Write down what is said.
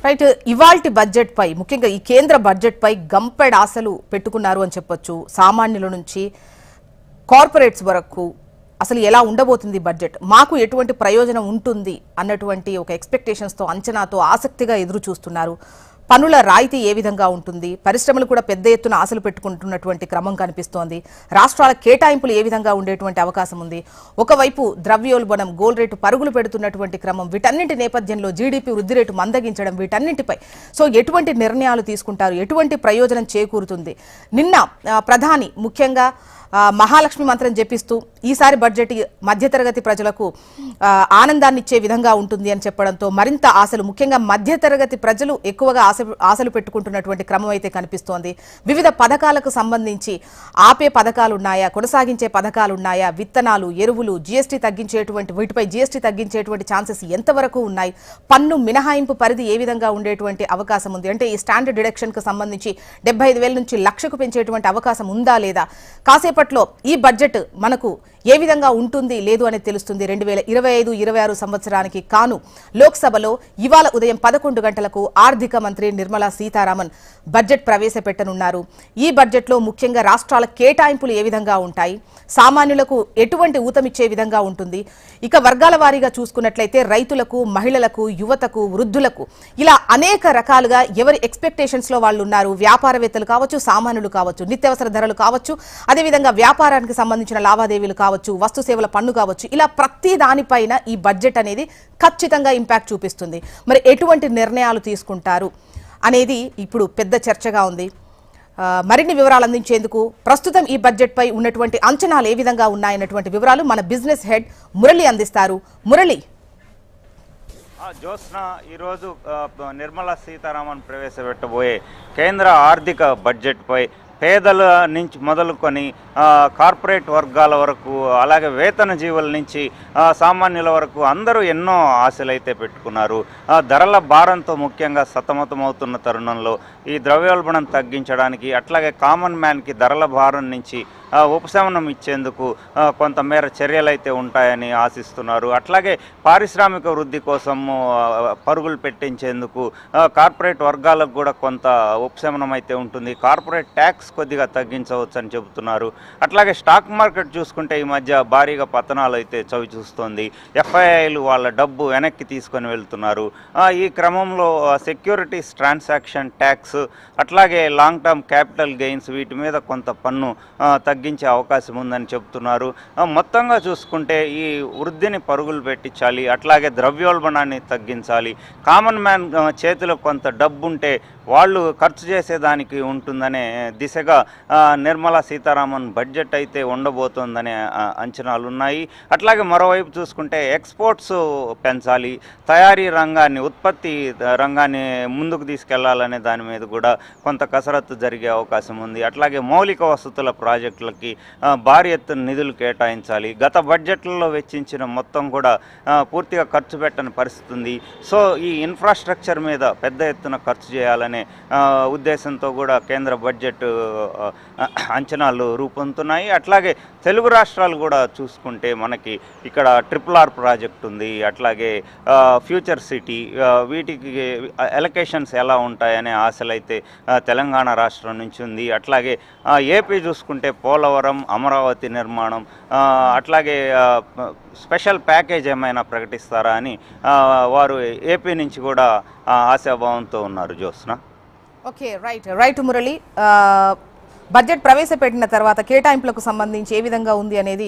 Right. ఇవాల్టి budget పై ముఖ్యంగా ఈ కేంద్ర బడ్జెట్ పై గంపెడ్ ఆశలు పెట్టుకున్నారు అని చెప్పొచ్చు. సామాన్యుల నుంచి కార్పొరేట్స్ వరకు అసలు ఎలా ఉండబోతుంది బడ్జెట్, మాకు ఎటువంటి ప్రయోజనం ఉంటుంది అన్నటువంటి ఒక ఎక్స్పెక్టేషన్స్ తో అంచనాతో ఆసక్తిగా ఎదురు చూస్తున్నారు. పనుల రాయితీ ఏ విధంగా ఉంటుంది, పరిశ్రమలు కూడా పెద్ద ఎత్తున ఆశలు పెట్టుకుంటున్నటువంటి క్రమం కనిపిస్తోంది. రాష్ట్రాల కేటాయింపులు ఏ విధంగా ఉండేటువంటి అవకాశం ఉంది. ఒకవైపు ద్రవ్యోల్బణం, గోల్డ్ రేటు పరుగులు పెడుతున్నటువంటి క్రమం, వీటన్నింటి నేపథ్యంలో జీడీపీ వృద్ధి రేటు మందగించడం, వీటన్నింటిపై సో ఎటువంటి నిర్ణయాలు తీసుకుంటారు, ఎటువంటి ప్రయోజనం చేకూరుతుంది. నిన్న ప్రధాని ముఖ్యంగా మహాలక్ష్మి మంత్రం జపిస్తూ ఈసారి బడ్జెట్ మధ్యతరగతి ప్రజలకు ఆనందాన్ని ఇచ్చే విధంగా ఉంటుంది అని చెప్పడంతో మరింత ఆశలు, ముఖ్యంగా మధ్యతరగతి ప్రజలు ఎక్కువగా ఆశలు పెట్టుకుంటున్నటువంటి క్రమం అయితే కనిపిస్తోంది. వివిధ పథకాలకు సంబంధించి ఆపే పథకాలు ఉన్నాయా, కొనసాగించే పథకాలు ఉన్నాయా, విత్తనాలు, ఎరువులు, జీఎస్టీ తగ్గించేటువంటి వీటిపై జీఎస్టీ తగ్గించేటువంటి ఛాన్సెస్ ఎంతవరకు ఉన్నాయి, పన్ను మినహాయింపు పరిధి ఏ విధంగా ఉండేటువంటి అవకాశం ఉంది, అంటే ఈ స్టాండర్డ్ డిడక్షన్ కు సంబంధించి 75,000 నుంచి 1,00,000కు పెంచేటువంటి అవకాశం ఉందా లేదా, కాసేపట్లో ఈ బడ్జెట్ మనకు ఏ విధంగా ఉంటుంది లేదు అనేది తెలుస్తుంది. 2025-26 సంవత్సరానికి కాను లోక్సభలో ఇవాళ ఉదయం 11 గంటలకు ఆర్థిక మంత్రి నిర్మలా సీతారామన్ బడ్జెట్ ప్రవేశపెట్టనున్నారు. ఈ బడ్జెట్లో ముఖ్యంగా రాష్ట్రాల కేటాయింపులు ఏ విధంగా ఉంటాయి, సామాన్యులకు ఎటువంటి ఊతమిచ్చే విధంగా ఉంటుంది, ఇక వర్గాల వారీగా చూసుకున్నట్లయితే రైతులకు, మహిళలకు, యువతకు, వృద్ధులకు ఇలా అనేక రకాలుగా ఎవరి ఎక్స్పెక్టేషన్స్ లో వాళ్ళు ఉన్నారు. వ్యాపారవేత్తలు కావచ్చు, సామాన్యులు కావచ్చు, నిత్యావసర ధరలు కావచ్చు, అదేవిధంగా వ్యాపారానికి సంబంధించిన లావాదేవీలు కావచ్చు, వస్తు సేవల పన్ను కావచ్చు, ఇలా ప్రతి దానిపైన ఈ బడ్జెట్ అనేది ఖచ్చితంగా ఇంపాక్ట్ చూపిస్తుంది. మరి ఎటువంటి నిర్ణయాలు తీసుకుంటారు అనేది ఇప్పుడు పెద్ద చర్చగా ఉంది. మరిన్ని వివరాలు అందించేందుకు ప్రస్తుతం ఈ బడ్జెట్ పై ఉన్నటువంటి అంచనాలు ఏ విధంగా ఉన్నాయన్నటువంటి వివరాలు మన బిజినెస్ హెడ్ మురళి అందిస్తారు. మురళి. జ్యోత్స్న, ఈరోజు నిర్మలా సీతారామన్ ప్రవేశపెట్టబోయే కేంద్ర ఆర్థిక బడ్జెట్ పై పేదల నుంచి మొదలుకొని కార్పొరేట్ వర్గాల వరకు, అలాగే వేతన జీవుల నుంచి సామాన్యుల వరకు అందరూ ఎన్నో ఆశలైతే పెట్టుకున్నారు. ధరల భారంతో ముఖ్యంగా సతమతమవుతున్న తరుణంలో ఈ ద్రవ్యోల్బణం తగ్గించడానికి, అట్లాగే కామన్ మ్యాన్కి ధరల భారం నుంచి ఉపశమనం ఇచ్చేందుకు కొంతమేర చర్యలైతే ఉంటాయని ఆశిస్తున్నారు. అట్లాగే పారిశ్రామిక వృద్ధి కోసం పరుగులు పెట్టించేందుకు కార్పొరేట్ వర్గాలకు కూడా కొంత ఉపశమనం అయితే ఉంటుంది. కార్పొరేట్ ట్యాక్స్ కొద్దిగా తగ్గించవచ్చు అని చెబుతున్నారు. అట్లాగే స్టాక్ మార్కెట్ చూసుకుంటే ఈ మధ్య భారీగా పతనాలు అయితే చవి చూస్తోంది. ఎఫ్ఐఐలు వాళ్ళ డబ్బు వెనక్కి తీసుకొని వెళ్తున్నారు. ఈ క్రమంలో సెక్యూరిటీస్ ట్రాన్సాక్షన్ ట్యాక్స్, అట్లాగే లాంగ్ టర్మ్ క్యాపిటల్ గెయిన్స్, వీటి మీద కొంత పన్ను తగ్గించే అవకాశం ఉందని చెబుతున్నారు. మొత్తంగా చూసుకుంటే ఈ వృద్ధిని పరుగులు పెట్టించాలి, అట్లాగే ద్రవ్యోల్బణాన్ని తగ్గించాలి. కామన్ మ్యాన్ చేతిలో కొంత డబ్బు ఉంటే వాళ్ళు ఖర్చు చేసేదానికి ఉంటుందనే దిశగా నిర్మలా సీతారామన్ బడ్జెట్ అయితే ఉండబోతోందనే అంచనాలు ఉన్నాయి. అట్లాగే మరోవైపు చూసుకుంటే ఎక్స్పోర్ట్స్ పెంచాలి, తయారీ రంగాన్ని, ఉత్పత్తి రంగాన్ని ముందుకు తీసుకెళ్లాలనే దాని మీద కూడా కొంత కసరత్తు జరిగే అవకాశం ఉంది. అట్లాగే మౌలిక వసతుల ప్రాజెక్టులకి భారీ ఎత్తున నిధులు కేటాయించాలి. గత బడ్జెట్లలో వెచ్చించిన మొత్తం కూడా పూర్తిగా ఖర్చు పెట్టని పరిస్థితి ఉంది. సో ఈ ఇన్ఫ్రాస్ట్రక్చర్ మీద పెద్ద ఎత్తున ఖర్చు చేయాలనే ఉద్దేశంతో కూడా కేంద్ర బడ్జెట్ అంచనాలు రూపొందుతున్నాయి. అట్లాగే తెలుగు రాష్ట్రాలు కూడా చూసుకుంటే మనకి ఇక్కడ RRR ప్రాజెక్ట్ ఉంది, అట్లాగే ఫ్యూచర్ సిటీ, వీటికి ఎలకేషన్స్ ఎలా ఉంటాయనే ఆశలైతే తెలంగాణ రాష్ట్రం నుంచి ఉంది. అట్లాగే ఏపీ చూసుకుంటే పోలవరం, అమరావతి నిర్మాణం, అట్లాగే స్పెషల్ ప్యాకేజ్ ఏమైనా ప్రకటిస్తారా అని వారు ఏపీ నుంచి కూడా ఆశాభావంతో ఉన్నారు. Jyotsna. Okay, right Murali. Budget ప్రవేశపెట్టిన తర్వాత కేటాయింపులకు సంబంధించి ఏ విధంగా ఉంది అనేది